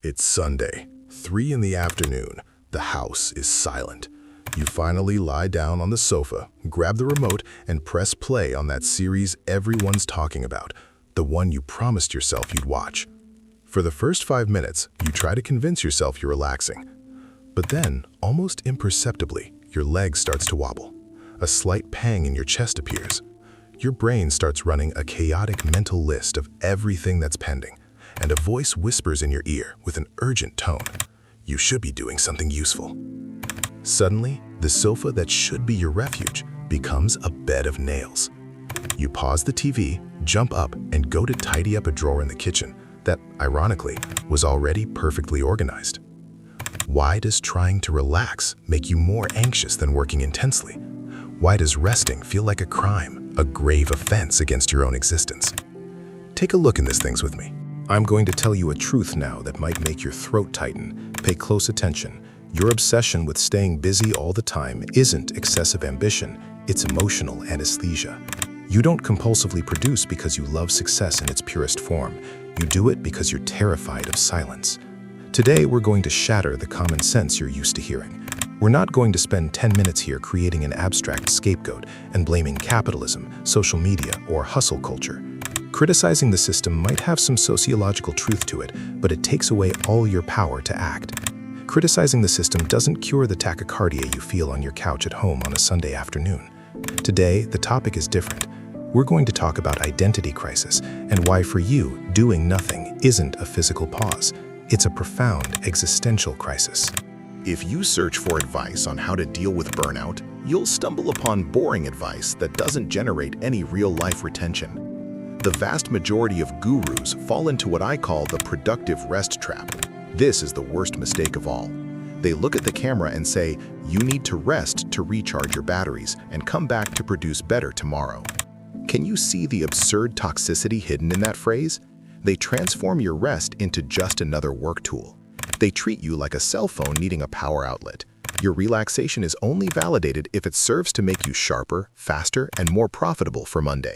It's Sunday, 3 in the afternoon. The house is silent. You finally lie down on the sofa, grab the remote, and press play on that series everyone's talking about, the one you promised yourself you'd watch. For the first 5 minutes, you try to convince yourself you're relaxing. But then, almost imperceptibly, your leg starts to wobble. A slight pang in your chest appears. Your brain starts running a chaotic mental list of everything that's pending, and a voice whispers in your ear with an urgent tone. You should be doing something useful. Suddenly, the sofa that should be your refuge becomes a bed of nails. You pause the TV, jump up, and go to tidy up a drawer in the kitchen that, ironically, was already perfectly organized. Why does trying to relax make you more anxious than working intensely? Why does resting feel like a crime, a grave offense against your own existence? Take a look in these things with me. I'm going to tell you a truth now that might make your throat tighten. Pay close attention. Your obsession with staying busy all the time isn't excessive ambition, it's emotional anesthesia. You don't compulsively produce because you love success in its purest form. You do it because you're terrified of silence. Today, we're going to shatter the common sense you're used to hearing. We're not going to spend 10 minutes here creating an abstract scapegoat and blaming capitalism, social media, or hustle culture. Criticizing the system might have some sociological truth to it, but it takes away all your power to act. Criticizing the system doesn't cure the tachycardia you feel on your couch at home on a Sunday afternoon. Today, the topic is different. We're going to talk about identity crisis and why for you, doing nothing isn't a physical pause. It's a profound existential crisis. If you search for advice on how to deal with burnout, you'll stumble upon boring advice that doesn't generate any real-life retention. The vast majority of gurus fall into what I call the productive rest trap. This is the worst mistake of all. They look at the camera and say, you need to rest to recharge your batteries and come back to produce better tomorrow. Can you see the absurd toxicity hidden in that phrase? They transform your rest into just another work tool. They treat you like a cell phone needing a power outlet. Your relaxation is only validated if it serves to make you sharper, faster, and more profitable for Monday.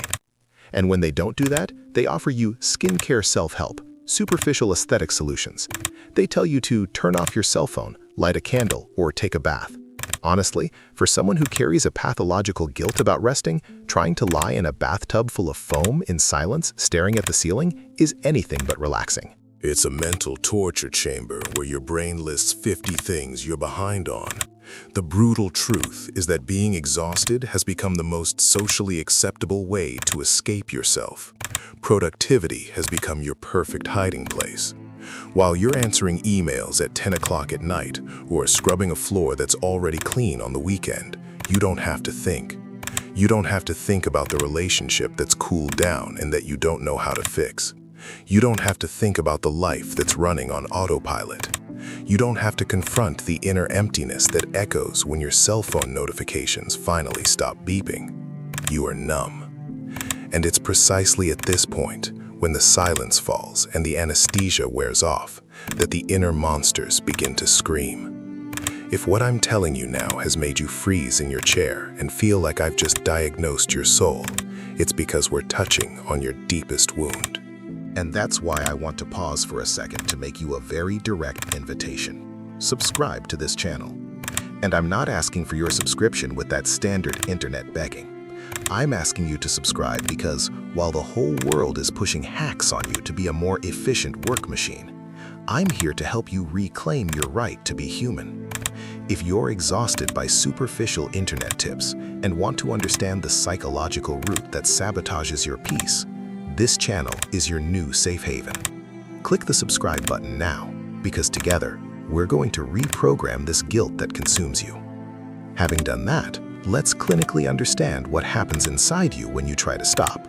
And when they don't do that, they offer you skincare self-help, superficial aesthetic solutions. They tell you to turn off your cell phone, light a candle, or take a bath. Honestly, for someone who carries a pathological guilt about resting, trying to lie in a bathtub full of foam in silence, staring at the ceiling, is anything but relaxing. It's a mental torture chamber where your brain lists 50 things you're behind on. The brutal truth is that being exhausted has become the most socially acceptable way to escape yourself. Productivity has become your perfect hiding place. While you're answering emails at 10 o'clock at night or scrubbing a floor that's already clean on the weekend, you don't have to think. You don't have to think about the relationship that's cooled down and that you don't know how to fix. You don't have to think about the life that's running on autopilot. You don't have to confront the inner emptiness that echoes when your cell phone notifications finally stop beeping. You are numb. And it's precisely at this point, when the silence falls and the anesthesia wears off, that the inner monsters begin to scream. If what I'm telling you now has made you freeze in your chair and feel like I've just diagnosed your soul, it's because we're touching on your deepest wound. And that's why I want to pause for a second to make you a very direct invitation. Subscribe to this channel. And I'm not asking for your subscription with that standard internet begging. I'm asking you to subscribe because while the whole world is pushing hacks on you to be a more efficient work machine, I'm here to help you reclaim your right to be human. If you're exhausted by superficial internet tips and want to understand the psychological root that sabotages your peace, this channel is your new safe haven. Click the subscribe button now, because together, we're going to reprogram this guilt that consumes you. Having done that, let's clinically understand what happens inside you when you try to stop.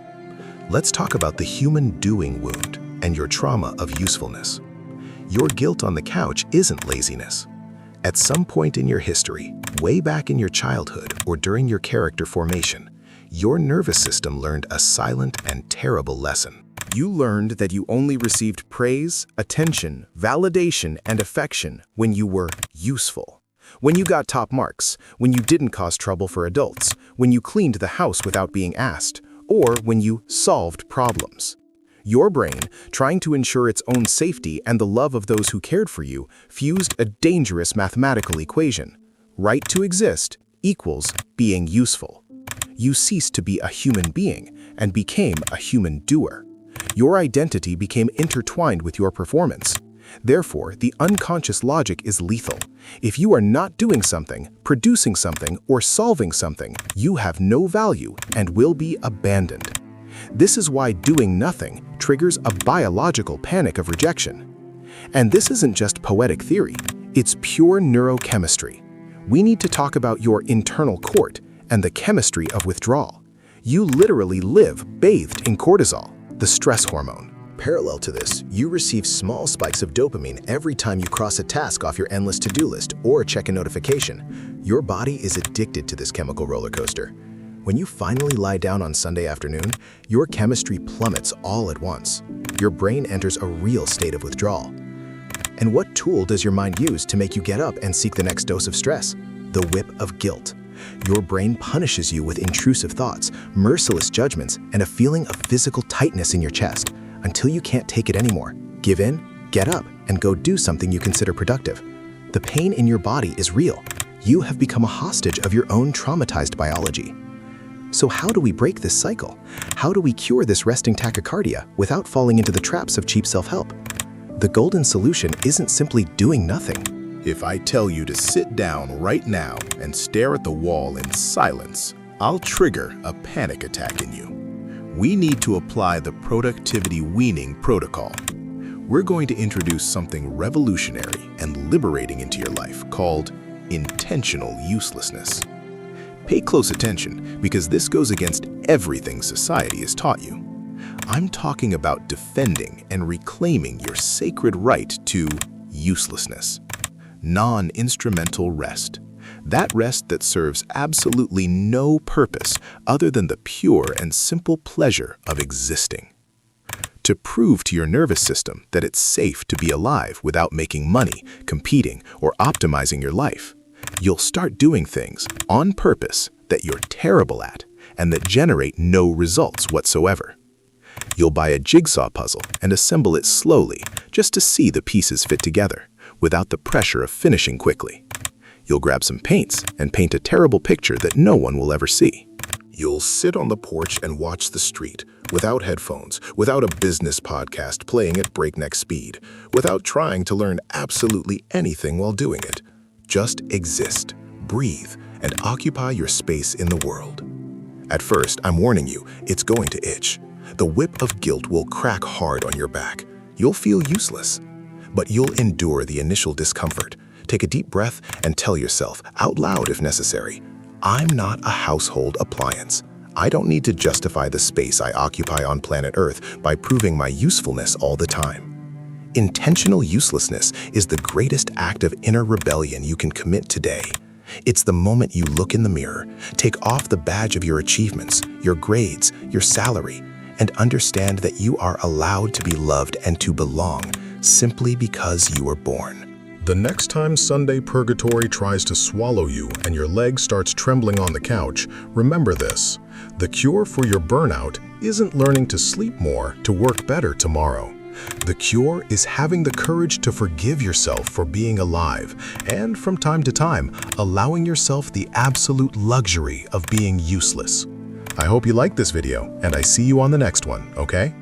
Let's talk about the human doing wound and your trauma of usefulness. Your guilt on the couch isn't laziness. At some point in your history, way back in your childhood or during your character formation, your nervous system learned a silent and terrible lesson. You learned that you only received praise, attention, validation, and affection when you were useful. When you got top marks, when you didn't cause trouble for adults, when you cleaned the house without being asked, or when you solved problems. Your brain, trying to ensure its own safety and the love of those who cared for you, fused a dangerous mathematical equation. Right to exist equals being useful. You ceased to be a human being and became a human doer. Your identity became intertwined with your performance. Therefore, the unconscious logic is lethal. If you are not doing something, producing something, or solving something, you have no value and will be abandoned. This is why doing nothing triggers a biological panic of rejection. And this isn't just poetic theory, it's pure neurochemistry. We need to talk about your internal court and the chemistry of withdrawal. You literally live bathed in cortisol, the stress hormone. Parallel to this, you receive small spikes of dopamine every time you cross a task off your endless to-do list or check a notification. Your body is addicted to this chemical roller coaster. When you finally lie down on Sunday afternoon, your chemistry plummets all at once. Your brain enters a real state of withdrawal. And what tool does your mind use to make you get up and seek the next dose of stress? The whip of guilt. Your brain punishes you with intrusive thoughts, merciless judgments, and a feeling of physical tightness in your chest until you can't take it anymore. Give in, get up, and go do something you consider productive. The pain in your body is real. You have become a hostage of your own traumatized biology. So how do we break this cycle? How do we cure this resting tachycardia without falling into the traps of cheap self-help? The golden solution isn't simply doing nothing. If I tell you to sit down right now and stare at the wall in silence, I'll trigger a panic attack in you. We need to apply the productivity weaning protocol. We're going to introduce something revolutionary and liberating into your life called intentional uselessness. Pay close attention because this goes against everything society has taught you. I'm talking about defending and reclaiming your sacred right to uselessness. Non-instrumental rest. That rest that serves absolutely no purpose other than the pure and simple pleasure of existing. To prove to your nervous system that it's safe to be alive without making money, competing, or optimizing your life, you'll start doing things on purpose that you're terrible at and that generate no results whatsoever. You'll buy a jigsaw puzzle and assemble it slowly just to see the pieces fit together without the pressure of finishing quickly. You'll grab some paints and paint a terrible picture that no one will ever see. You'll sit on the porch and watch the street without headphones, without a business podcast playing at breakneck speed, without trying to learn absolutely anything while doing it. Just exist, breathe, and occupy your space in the world. At first, I'm warning you, it's going to itch. The whip of guilt will crack hard on your back. You'll feel useless. But you'll endure the initial discomfort. Take a deep breath and tell yourself, out loud if necessary, I'm not a household appliance. I don't need to justify the space I occupy on planet Earth by proving my usefulness all the time. Intentional uselessness is the greatest act of inner rebellion you can commit today. It's the moment you look in the mirror, take off the badge of your achievements, your grades, your salary, and understand that you are allowed to be loved and to belong simply because you were born. The next time Sunday purgatory tries to swallow you and your leg starts trembling on the couch, remember this. The cure for your burnout isn't learning to sleep more to work better tomorrow. The cure is having the courage to forgive yourself for being alive and, from time to time, allowing yourself the absolute luxury of being useless. I hope you liked this video, and I see you on the next one, okay?